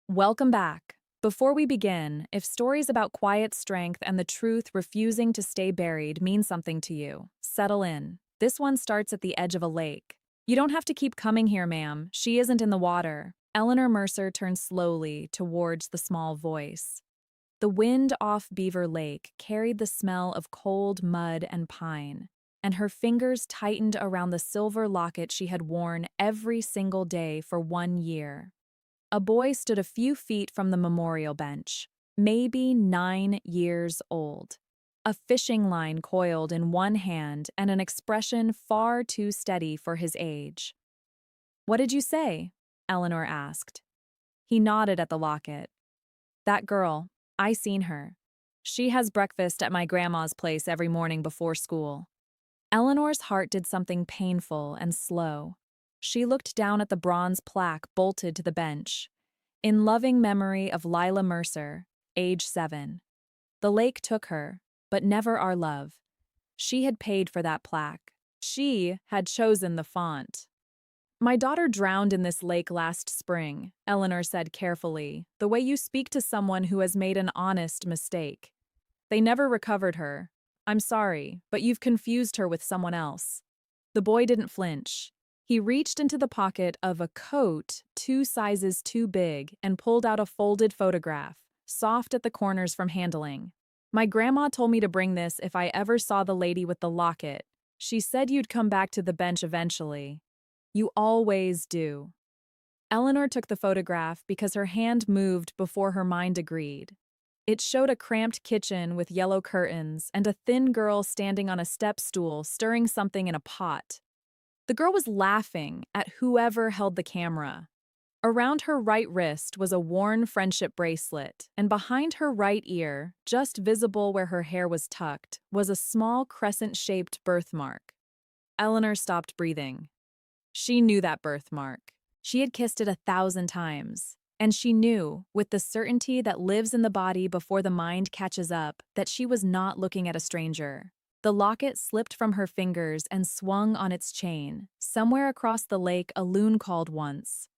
Welcome back. Before we begin, if stories about quiet strength and the truth refusing to stay buried mean something to you, settle in. This one starts at the edge of a lake. You don't have to keep coming here, ma'am. She isn't in the water. Eleanor Mercer turned slowly towards the small voice. The wind off Beaver Lake carried the smell of cold mud and pine, and her fingers tightened around the silver locket she had worn every single day for 1 year. A boy stood a few feet from the memorial bench, maybe 9 years old. A fishing line coiled in one hand and an expression far too steady for his age. "What did you say?" Eleanor asked. He nodded at the locket. "That girl, I seen her. She has breakfast at my grandma's place every morning before school." Eleanor's heart did something painful and slow. She looked down at the bronze plaque bolted to the bench. "In loving memory of Lila Mercer, age 7. The lake took her, but never our love. She had paid for that plaque. She had chosen the font." "My daughter drowned in this lake last spring," Eleanor said carefully, "the way you speak to someone who has made an honest mistake. They never recovered her. I'm sorry, but you've confused her with someone else." The boy didn't flinch. He reached into the pocket of a coat 2 sizes too big and pulled out a folded photograph, soft at the corners from handling. "My grandma told me to bring this if I ever saw the lady with the locket. She said you'd come back to the bench eventually. You always do." Eleanor took the photograph because her hand moved before her mind agreed. It showed a cramped kitchen with yellow curtains and a thin girl standing on a step stool stirring something in a pot. The girl was laughing at whoever held the camera. Around her right wrist was a worn friendship bracelet, and behind her right ear, just visible where her hair was tucked, was a small crescent-shaped birthmark. Eleanor stopped breathing. She knew that birthmark. She had kissed it 1,000 times. And she knew, with the certainty that lives in the body before the mind catches up, that she was not looking at a stranger. The locket slipped from her fingers and swung on its chain. Somewhere across the lake, a loon called once,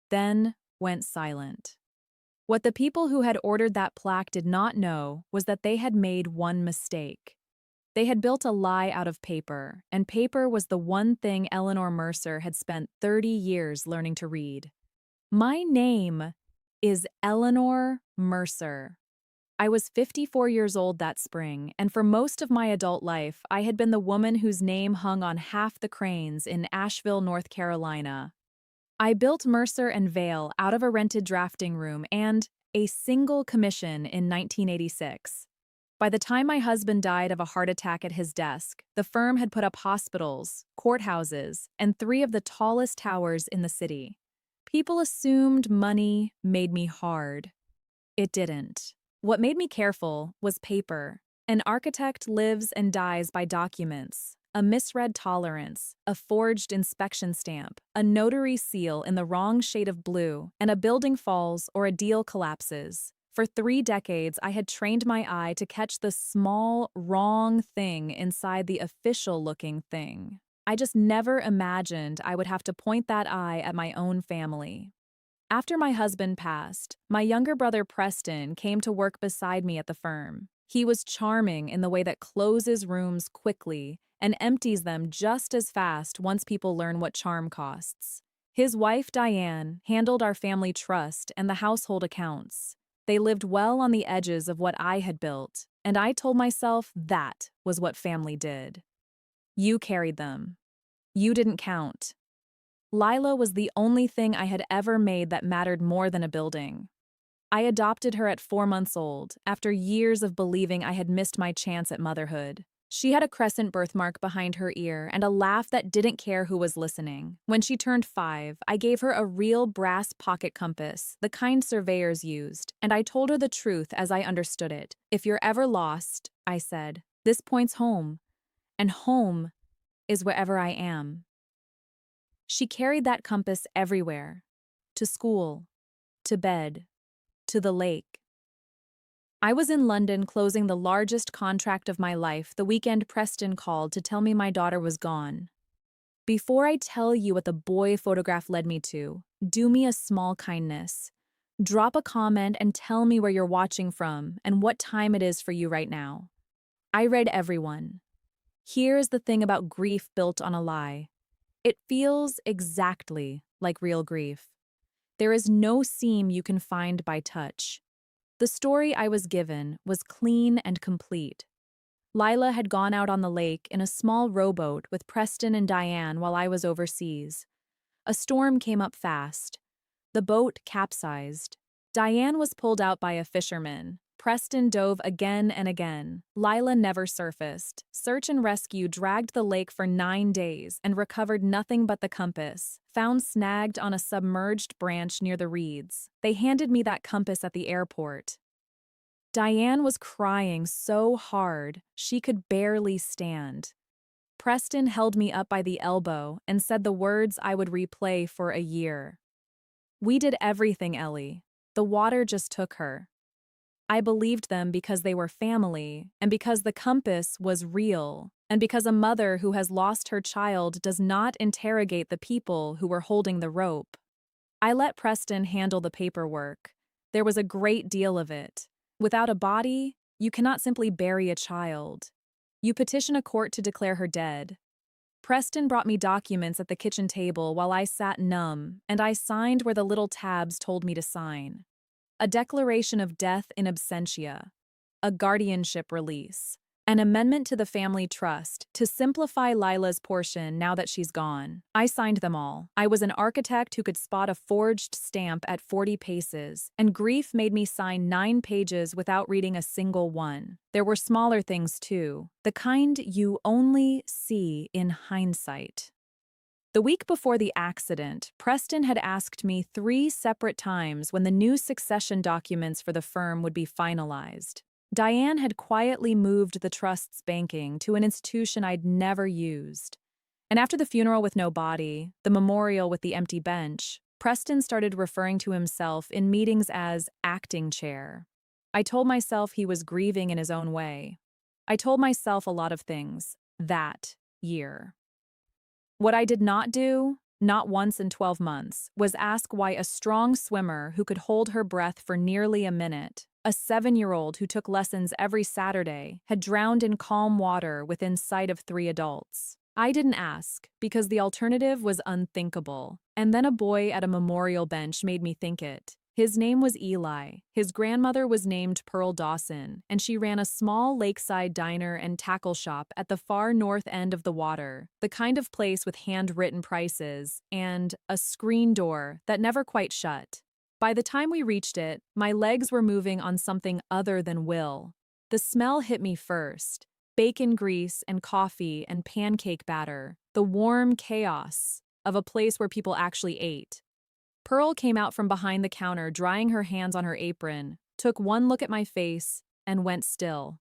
then went silent. What the people who had ordered that plaque did not know was that they had made one mistake. They had built a lie out of paper, and paper was the one thing Eleanor Mercer had spent 30 years learning to read. "My name is Eleanor Mercer." I was 54 years old that spring, and for most of my adult life, I had been the woman whose name hung on half the cranes in Asheville, North Carolina. I built Mercer and Vale out of a rented drafting room and a single commission in 1986. By the time my husband died of a heart attack at his desk, the firm had put up hospitals, courthouses, and 3 of the tallest towers in the city. People assumed money made me hard. It didn't. What made me careful was paper. An architect lives and dies by documents, a misread tolerance, a forged inspection stamp, a notary seal in the wrong shade of blue, and a building falls or a deal collapses. For 3 decades, I had trained my eye to catch the small, wrong thing inside the official-looking thing. I just never imagined I would have to point that eye at my own family. After my husband passed, my younger brother Preston came to work beside me at the firm. He was charming in the way that closes rooms quickly and empties them just as fast once people learn what charm costs. His wife, Diane, handled our family trust and the household accounts. They lived well on the edges of what I had built, and I told myself that was what family did. You carried them. You didn't count. Lila was the only thing I had ever made that mattered more than a building. I adopted her at 4 months old, after years of believing I had missed my chance at motherhood. She had a crescent birthmark behind her ear and a laugh that didn't care who was listening. When she turned 5, I gave her a real brass pocket compass, the kind surveyors used, and I told her the truth as I understood it. "If you're ever lost," I said, "this points home, and home is wherever I am." She carried that compass everywhere, to school, to bed, to the lake. I was in London closing the largest contract of my life the weekend Preston called to tell me my daughter was gone. Before I tell you what the boy photograph led me to, do me a small kindness. Drop a comment and tell me where you're watching from and what time it is for you right now. I read everyone. Here's the thing about grief built on a lie. It feels exactly like real grief. There is no seam you can find by touch. The story I was given was clean and complete. Lila had gone out on the lake in a small rowboat with Preston and Diane while I was overseas. A storm came up fast. The boat capsized. Diane was pulled out by a fisherman. Preston dove again and again. Lila never surfaced. Search and rescue dragged the lake for 9 days and recovered nothing but the compass, found snagged on a submerged branch near the reeds. They handed me that compass at the airport. Diane was crying so hard she could barely stand. Preston held me up by the elbow and said the words I would replay for a year. "We did everything, Ellie. The water just took her." I believed them because they were family, and because the compass was real, and because a mother who has lost her child does not interrogate the people who were holding the rope. I let Preston handle the paperwork. There was a great deal of it. Without a body, you cannot simply bury a child. You petition a court to declare her dead. Preston brought me documents at the kitchen table while I sat numb, and I signed where the little tabs told me to sign. A declaration of death in absentia, a guardianship release, an amendment to the family trust to simplify Lila's portion now that she's gone. I signed them all. I was an architect who could spot a forged stamp at 40 paces, and grief made me sign 9 pages without reading a single one. There were smaller things too, the kind you only see in hindsight. The week before the accident, Preston had asked me 3 separate times when the new succession documents for the firm would be finalized. Diane had quietly moved the trust's banking to an institution I'd never used. And after the funeral with no body, the memorial with the empty bench, Preston started referring to himself in meetings as acting chair. I told myself he was grieving in his own way. I told myself a lot of things that year. What I did not do, not once in 12 months, was ask why a strong swimmer who could hold her breath for nearly a minute, a 7-year-old who took lessons every Saturday, had drowned in calm water within sight of 3 adults. I didn't ask, because the alternative was unthinkable. And then a boy at a memorial bench made me think it. His name was Eli. His grandmother was named Pearl Dawson, and she ran a small lakeside diner and tackle shop at the far north end of the water, the kind of place with handwritten prices and a screen door that never quite shut. By the time we reached it, my legs were moving on something other than will. The smell hit me first. Bacon grease and coffee and pancake batter, the warm chaos of a place where people actually ate. Pearl came out from behind the counter, drying her hands on her apron, took one look at my face, and went still.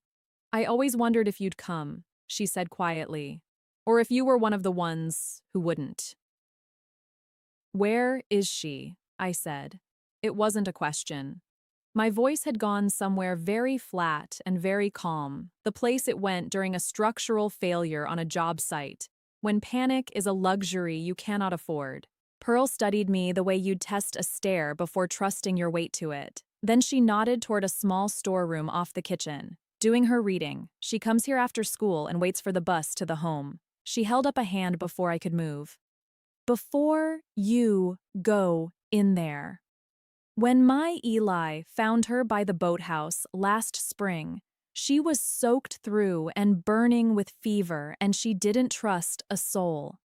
"I always wondered if you'd come," she said quietly, "or if you were one of the ones who wouldn't." "Where is she?" I said. It wasn't a question. My voice had gone somewhere very flat and very calm, the place it went during a structural failure on a job site, when panic is a luxury you cannot afford. Pearl studied me the way you'd test a stair before trusting your weight to it. Then she nodded toward a small storeroom off the kitchen. "Doing her reading. She comes here after school and waits for the bus to the home." She held up a hand before I could move. "Before you go in there." When my Eli found her by the boathouse last spring, she was soaked through and burning with fever, and she didn't trust a soul.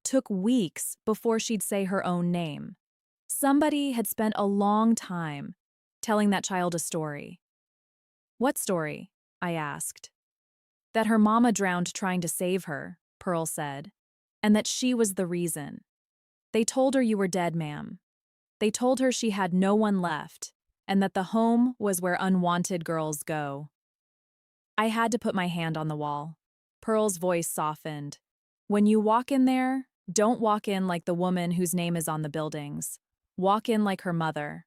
Took weeks before she'd say her own name. Somebody had spent a long time telling that child a story. "What story?" I asked. "That her mama drowned trying to save her," Pearl said, "and that she was the reason. They told her you were dead, ma'am. They told her she had no one left, and that the home was where unwanted girls go." I had to put my hand on the wall. Pearl's voice softened. "When you walk in there, don't walk in like the woman whose name is on the buildings. Walk in like her mother."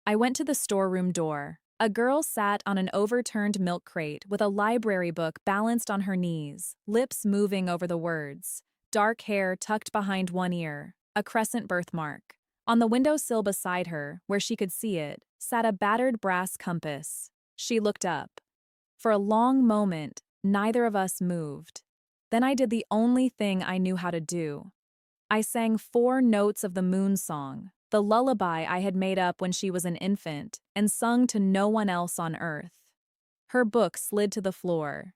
I went to the storeroom door. A girl sat on an overturned milk crate with a library book balanced on her knees, lips moving over the words, dark hair tucked behind one ear, a crescent birthmark. On the windowsill beside her, where she could see it, sat a battered brass compass. She looked up. For a long moment, neither of us moved. Then I did the only thing I knew how to do. I sang 4 notes of the moon song, the lullaby I had made up when she was an infant and sung to no one else on earth. Her book slid to the floor.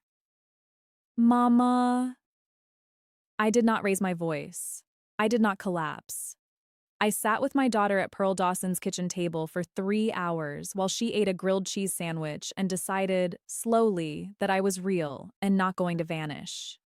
Mama. I did not raise my voice. I did not collapse. I sat with my daughter at Pearl Dawson's kitchen table for 3 hours while she ate a grilled cheese sandwich and decided, slowly, that I was real and not going to vanish.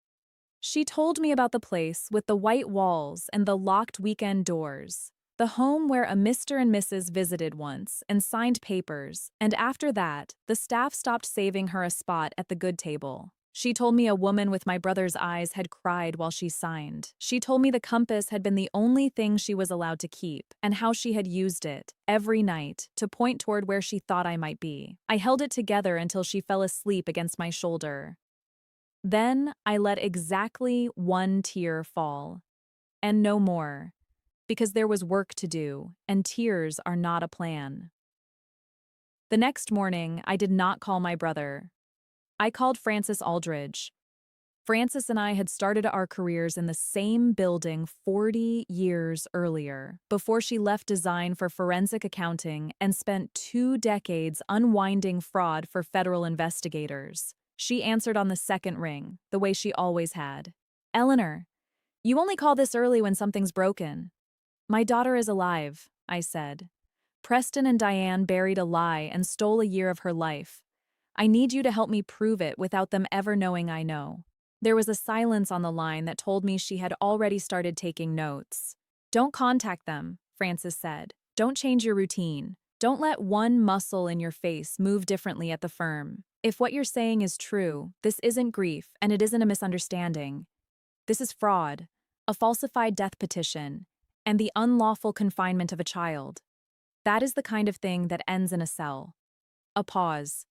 She told me about the place with the white walls and the locked weekend doors, the home where a Mr. and Mrs. visited once and signed papers, and after that, the staff stopped saving her a spot at the good table. She told me a woman with my brother's eyes had cried while she signed. She told me the compass had been the only thing she was allowed to keep, and how she had used it, every night, to point toward where she thought I might be. I held it together until she fell asleep against my shoulder. Then I let exactly 1 tear fall. And no more. Because there was work to do, and tears are not a plan. The next morning, I did not call my brother. I called Frances Aldridge. Frances and I had started our careers in the same building 40 years earlier, before she left design for forensic accounting and spent 2 decades unwinding fraud for federal investigators. She answered on the second ring, the way she always had. Eleanor, you only call this early when something's broken. My daughter is alive, I said. Preston and Diane buried a lie and stole a year of her life. I need you to help me prove it without them ever knowing I know. There was a silence on the line that told me she had already started taking notes. Don't contact them, Frances said. Don't change your routine. Don't let one muscle in your face move differently at the firm. If what you're saying is true, this isn't grief and it isn't a misunderstanding. This is fraud, a falsified death petition, and the unlawful confinement of a child. That is the kind of thing that ends in a cell. A pause.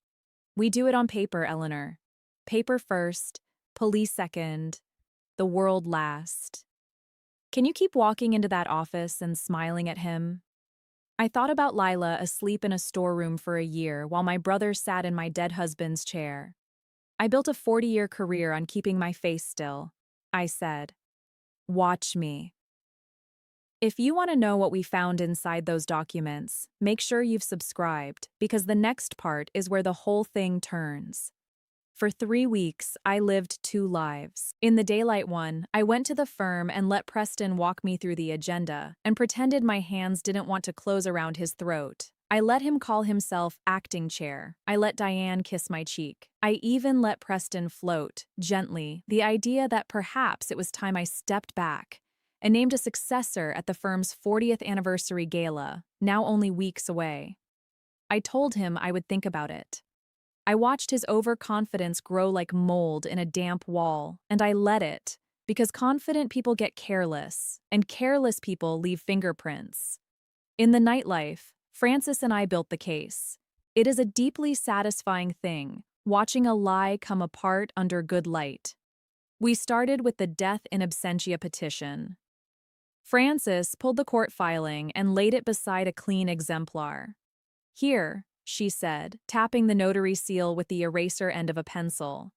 We do it on paper, Eleanor. Paper first, police second, the world last. Can you keep walking into that office and smiling at him? I thought about Lila asleep in a storeroom for a year while my brother sat in my dead husband's chair. I built a 40-year career on keeping my face still. I said, watch me. If you want to know what we found inside those documents, make sure you've subscribed, because the next part is where the whole thing turns. For 3 weeks, I lived 2 lives. In the daylight one, I went to the firm and let Preston walk me through the agenda, and pretended my hands didn't want to close around his throat. I let him call himself acting chair. I let Diane kiss my cheek. I even let Preston float, gently, the idea that perhaps it was time I stepped back, and named a successor at the firm's 40th anniversary gala, now only weeks away. I told him I would think about it. I watched his overconfidence grow like mold in a damp wall, and I let it, because confident people get careless, and careless people leave fingerprints. In the nightlife, Frances and I built the case. It is a deeply satisfying thing, watching a lie come apart under good light. We started with the death in absentia petition. Frances pulled the court filing and laid it beside a clean exemplar. Here, she said, tapping the notary seal with the eraser end of a pencil.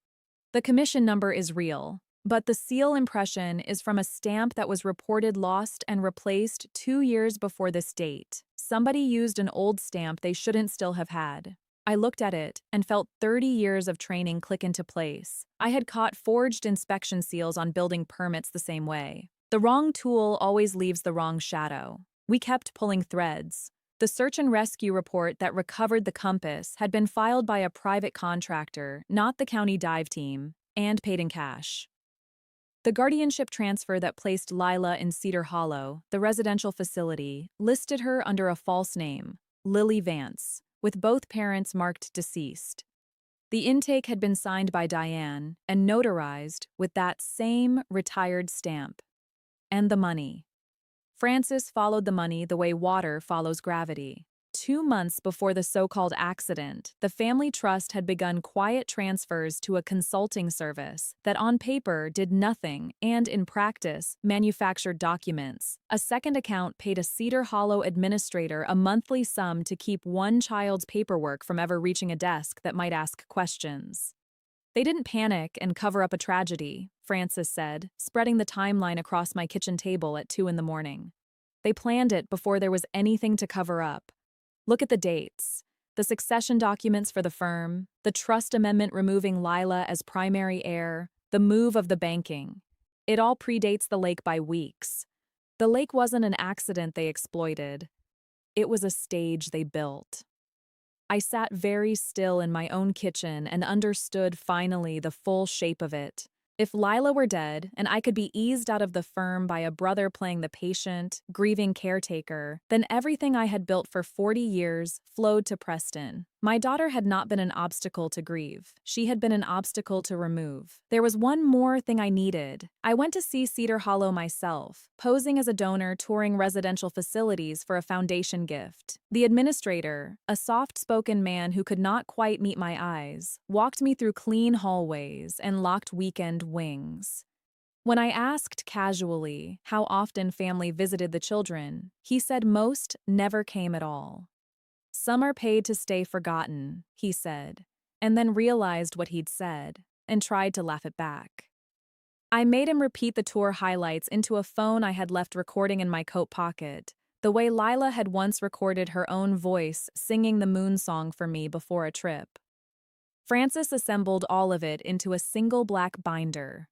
The commission number is real, but the seal impression is from a stamp that was reported lost and replaced 2 years before this date. Somebody used an old stamp they shouldn't still have had. I looked at it and felt 30 years of training click into place. I had caught forged inspection seals on building permits the same way. The wrong tool always leaves the wrong shadow. We kept pulling threads. The search and rescue report that recovered the compass had been filed by a private contractor, not the county dive team, and paid in cash. The guardianship transfer that placed Lila in Cedar Hollow, the residential facility, listed her under a false name, Lily Vance, with both parents marked deceased. The intake had been signed by Diane and notarized with that same retired stamp. And the money. Frances followed the money the way water follows gravity. 2 months before the so-called accident, the family trust had begun quiet transfers to a consulting service that on paper did nothing and, in practice, manufactured documents. A second account paid a Cedar Hollow administrator a monthly sum to keep one child's paperwork from ever reaching a desk that might ask questions. They didn't panic and cover up a tragedy, Frances said, spreading the timeline across my kitchen table at 2 in the morning. They planned it before there was anything to cover up. Look at the dates. The succession documents for the firm, the trust amendment removing Lila as primary heir, the move of the banking. It all predates the lake by weeks. The lake wasn't an accident they exploited. It was a stage they built. I sat very still in my own kitchen and understood finally the full shape of it. If Lila were dead and I could be eased out of the firm by a brother playing the patient, grieving caretaker, then everything I had built for 40 years flowed to Preston. My daughter had not been an obstacle to grieve. She had been an obstacle to remove. There was one more thing I needed. I went to see Cedar Hollow myself, posing as a donor touring residential facilities for a foundation gift. The administrator, a soft-spoken man who could not quite meet my eyes, walked me through clean hallways and locked weekend wings. When I asked casually how often family visited the children, he said most never came at all. Some are paid to stay forgotten, he said, and then realized what he'd said and tried to laugh it back. I made him repeat the tour highlights into a phone I had left recording in my coat pocket, the way Lila had once recorded her own voice singing the moon song for me before a trip. Frances assembled all of it into a single black binder.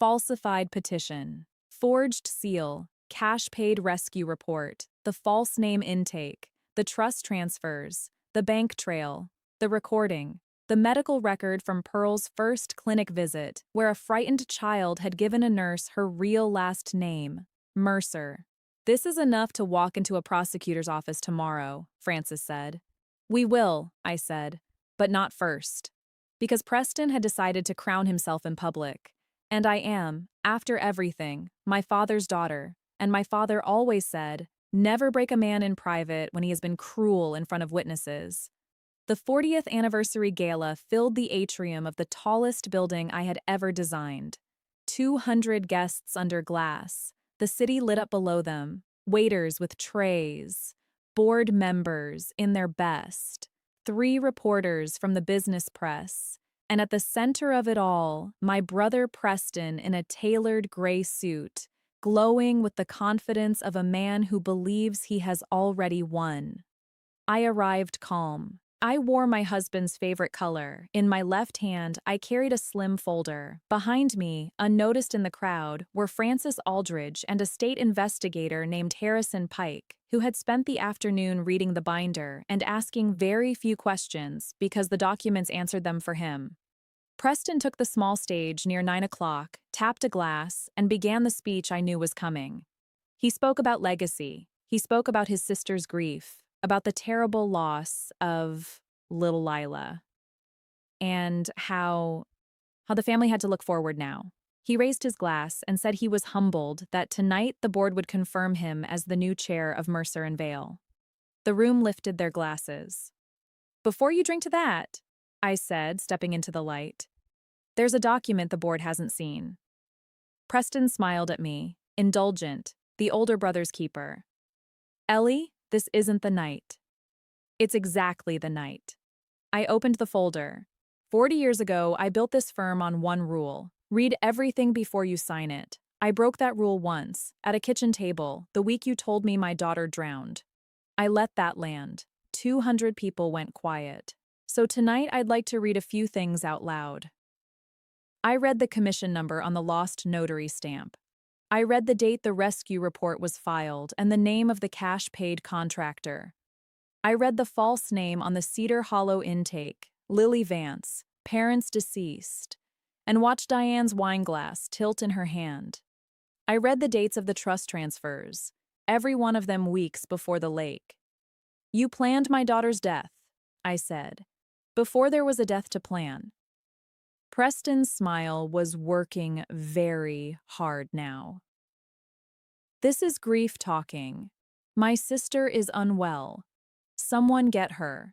Falsified petition, forged seal, cash-paid rescue report, the false name intake, the trust transfers, the bank trail, the recording, the medical record from Pearl's first clinic visit, where a frightened child had given a nurse her real last name, Mercer. "This is enough to walk into a prosecutor's office tomorrow," Frances said. "We will," I said, "but not first." Because Preston had decided to crown himself in public. And I am, after everything, my father's daughter, and my father always said, never break a man in private when he has been cruel in front of witnesses. The 40th anniversary gala filled the atrium of the tallest building I had ever designed. 200 guests under glass, the city lit up below them, waiters with trays, board members in their best, 3 reporters from the business press, and at the center of it all, my brother Preston in a tailored gray suit, glowing with the confidence of a man who believes he has already won. I arrived calm. I wore my husband's favorite color. In my left hand, I carried a slim folder. Behind me, unnoticed in the crowd, were Frances Aldridge and a state investigator named Harrison Pike, who had spent the afternoon reading the binder and asking very few questions because the documents answered them for him. Preston took the small stage near 9 o'clock, tapped a glass, and began the speech I knew was coming. He spoke about legacy. He spoke about his sister's grief, about the terrible loss of little Lila, and how the family had to look forward now. He raised his glass and said he was humbled that tonight the board would confirm him as the new chair of Mercer and Vale. The room lifted their glasses. "Before you drink to that," I said, stepping into the light, "there's a document the board hasn't seen." Preston smiled at me, indulgent, the older brother's keeper. "Ellie, this isn't the night." "It's exactly the night." I opened the folder. 40 years ago, I built this firm on one rule. Read everything before you sign it. I broke that rule once, at a kitchen table, the week you told me my daughter drowned. I let that land. 200 people went quiet. So tonight I'd like to read a few things out loud. I read the commission number on the lost notary stamp. I read the date the rescue report was filed and the name of the cash-paid contractor. I read the false name on the Cedar Hollow intake, Lily Vance, parents deceased, and watched Diane's wineglass tilt in her hand. I read the dates of the trust transfers, every one of them weeks before the lake. "You planned my daughter's death," I said, "before there was a death to plan." Preston's smile was working very hard now. "This is grief talking. My sister is unwell. Someone get her.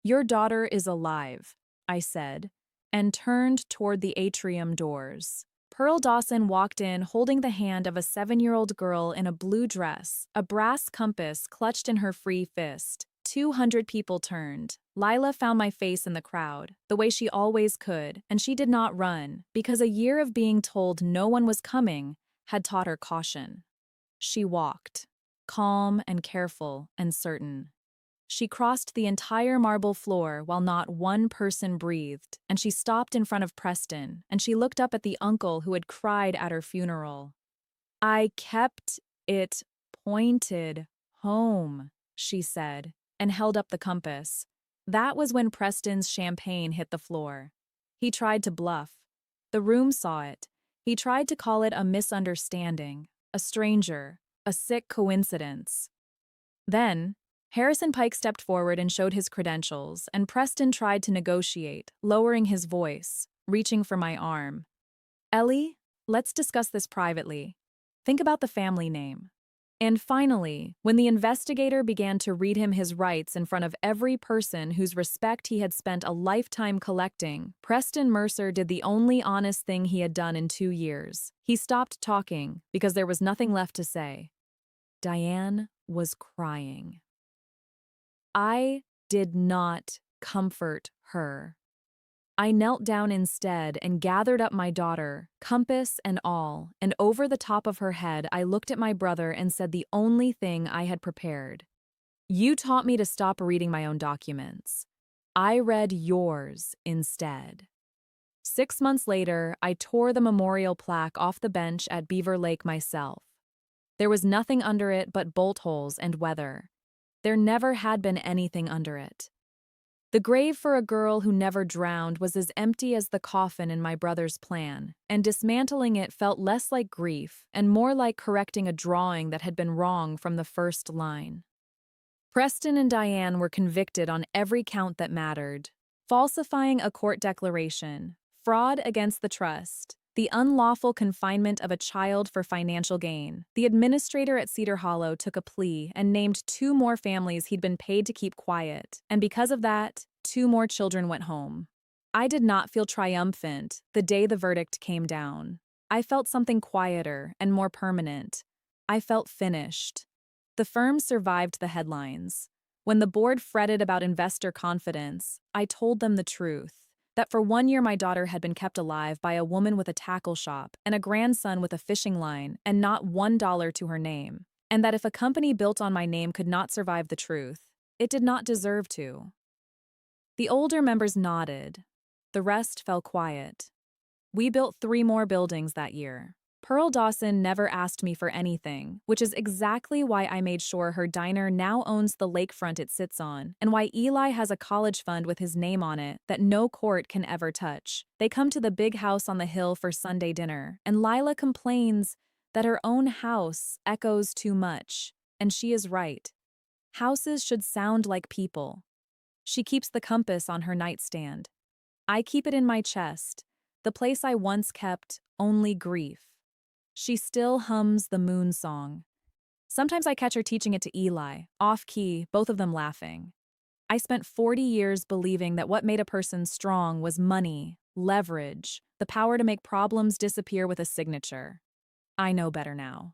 Your daughter is alive, I said, and turned toward the atrium doors. Pearl Dawson walked in holding the hand of a 7-year-old girl in a blue dress, a brass compass clutched in her free fist. 200 people turned. Lila found my face in the crowd, the way she always could, and she did not run, because a year of being told no one was coming had taught her caution. She walked, calm and careful and certain. She crossed the entire marble floor while not one person breathed, and she stopped in front of Preston, and she looked up at the uncle who had cried at her funeral. I kept it pointed home, she said, and held up the compass. That was when Preston's champagne hit the floor. He tried to bluff. The room saw it. He tried to call it a misunderstanding, a stranger, a sick coincidence. Then, Harrison Pike stepped forward and showed his credentials, and Preston tried to negotiate, lowering his voice, reaching for my arm. Ellie, let's discuss this privately. Think about the family name. And finally, when the investigator began to read him his rights in front of every person whose respect he had spent a lifetime collecting, Preston Mercer did the only honest thing he had done in 2 years. He stopped talking because there was nothing left to say. Diane was crying. I did not comfort her. I knelt down instead and gathered up my daughter, compass and all, and over the top of her head I looked at my brother and said the only thing I had prepared. You taught me to stop reading my own documents. I read yours instead. 6 months later, I tore the memorial plaque off the bench at Beaver Lake myself. There was nothing under it but bolt holes and weather. There never had been anything under it. The grave for a girl who never drowned was as empty as the coffin in my brother's plan, and dismantling it felt less like grief and more like correcting a drawing that had been wrong from the first line. Preston and Diane were convicted on every count that mattered: falsifying a court declaration, fraud against the trust, the unlawful confinement of a child for financial gain. The administrator at Cedar Hollow took a plea and named 2 more families he'd been paid to keep quiet, and because of that, 2 more children went home. I did not feel triumphant the day the verdict came down. I felt something quieter and more permanent. I felt finished. The firm survived the headlines. When the board fretted about investor confidence, I told them the truth. That for 1 year my daughter had been kept alive by a woman with a tackle shop and a grandson with a fishing line and not $1 to her name, and that if a company built on my name could not survive the truth, it did not deserve to. The older members nodded. The rest fell quiet. We built 3 more buildings that year. Pearl Dawson never asked me for anything, which is exactly why I made sure her diner now owns the lakefront it sits on, and why Eli has a college fund with his name on it that no court can ever touch. They come to the big house on the hill for Sunday dinner, and Lila complains that her own house echoes too much, and she is right. Houses should sound like people. She keeps the compass on her nightstand. I keep it in my chest, the place I once kept only grief. She still hums the moon song. Sometimes I catch her teaching it to Eli, off-key, both of them laughing. I spent 40 years believing that what made a person strong was money, leverage, the power to make problems disappear with a signature. I know better now.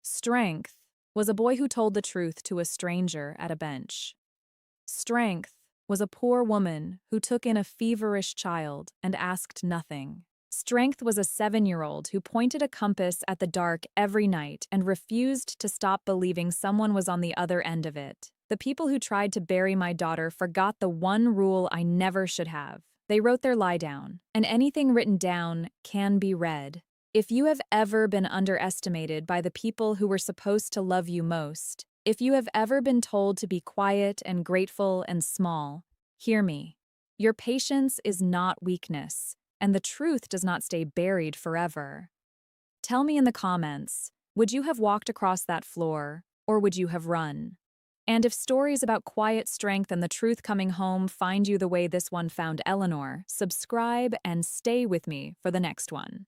Strength was a boy who told the truth to a stranger at a bench. Strength was a poor woman who took in a feverish child and asked nothing. Strength was a 7-year-old who pointed a compass at the dark every night and refused to stop believing someone was on the other end of it. The people who tried to bury my daughter forgot the one rule I never should have. They wrote their lie down, and anything written down can be read. If you have ever been underestimated by the people who were supposed to love you most, if you have ever been told to be quiet and grateful and small, hear me. Your patience is not weakness. And the truth does not stay buried forever. Tell me in the comments, would you have walked across that floor, or would you have run? And if stories about quiet strength and the truth coming home find you the way this one found Eleanor, subscribe and stay with me for the next one.